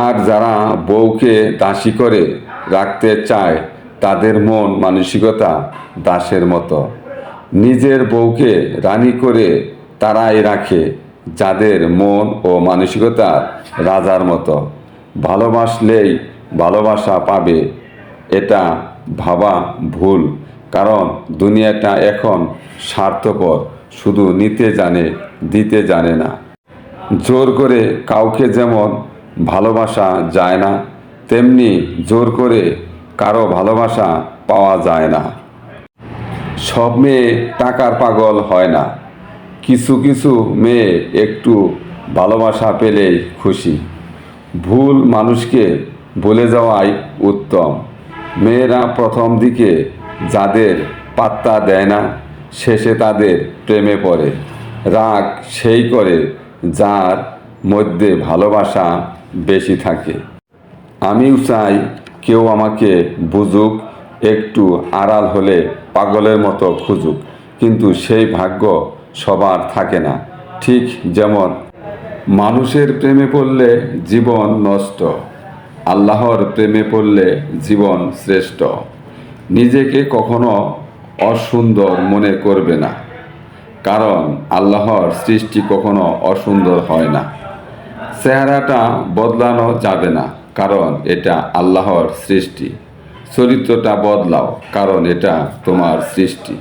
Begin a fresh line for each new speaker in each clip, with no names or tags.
আর যারা বউকে দাসী করে রাখতে চায় তাদের মন মানসিকতা দাসের মতো। নিজের বউকে রানী করে তারাই রাখে যাদের মন ও মানসিকতা রাজার মতো। ভালোবাসলেই ভালোবাসা পাবে এটা ভাবা ভুল, কারণ দুনিয়াটা এখন স্বার্থপর, শুধু নিতে জানে, দিতে জানে না। জোর করে কাউকে যেমন ভালোবাসা যায় না, তেমনি জোর করে কারো ভালোবাসা পাওয়া যায় না। সব মেয়ে টাকার পাগল হয় না, কিছু কিছু মেয়ে একটু ভালোবাসা পেলেই খুশি। ভুল মানুষকে ভুলে যাওয়াই উত্তম। মেয়েরা প্রথম দিকে যাদের পাত্তা দেয় না, শেষে তাদের প্রেমে পড়ে। রাগ সেই করে যার মধ্যে ভালোবাসা বেশি থাকে। আমিও চাই কেউ আমাকে বুঝুক, একটু আড়াল হলে পাগলের মতো খুঁজুক, কিন্তু সেই ভাগ্য সবার থাকে না। ঠিক যেমন মানুষের প্রেমে পড়লে জীবন নষ্ট, আল্লাহর প্রেমে পড়লে জীবন শ্রেষ্ঠ। নিজেকে কখনো অসুন্দর মনে করবে না, কারণ আল্লাহর সৃষ্টি কখনো অসুন্দর হয় না। চেহারাটা বদলানো যাবে না, কারণ এটা আল্লাহর সৃষ্টি। চরিত্রটা বদলাও, কারণ এটা তোমার সৃষ্টি।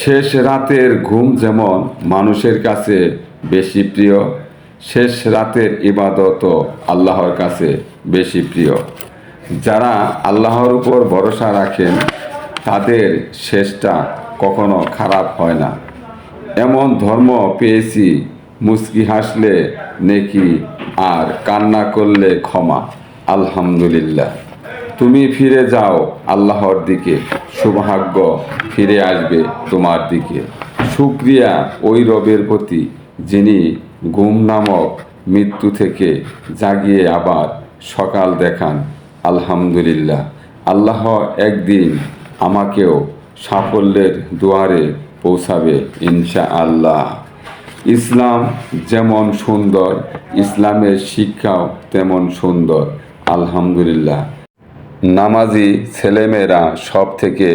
শেষ রাতের ঘুম যেমন মানুষের কাছে বেশি প্রিয়, শেষ রাতের ইবাদতও আল্লাহর কাছে বেশি প্রিয়। যারা আল্লাহর উপর ভরসা রাখেন তাদের শেষটা কখনো খারাপ হয় না। এমন ধর্ম পেয়েছি, মুচকি হাসলে নেকি আর কান্না করলে ক্ষমা। আলহামদুলিল্লাহ। তুমি ফিরে যাও আল্লাহর দিকে, সৌভাগ্য ফিরে আসবে তোমার দিকে। শুকরিয়া ওই রবের প্রতি যিনি ঘুম নামক মৃত্যু থেকে জাগিয়ে আবার সকাল দেখান। আলহামদুলিল্লাহ। আল্লাহ একদিন আমাকেও সাফল্যের দুয়ারে পৌঁছাবে ইনশাআল্লাহ। ইসলাম যেমন সুন্দর, ইসলামের শিক্ষাও তেমন সুন্দর। আলহামদুলিল্লাহ। নামাজি ছেলেমেয়েরা সব থেকে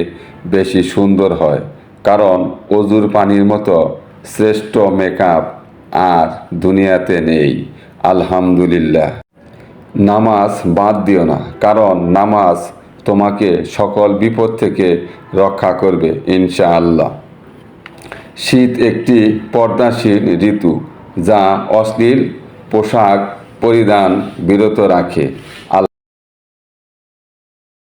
বেশি সুন্দর হয়, কারণ অজুর পানির মতো শ্রেষ্ঠ মেকআপ আর দুনিয়াতে নেই। আলহামদুলিল্লাহ। নামাজ বাদ দিও না, কারণ নামাজ তোমাকে সকল বিপদ থেকে রক্ষা করবে ইনশাআল্লাহ। শীত একটি পর্দাশীল ঋতু, যা অশ্লীল পোশাক পরিধান বিরত রাখে।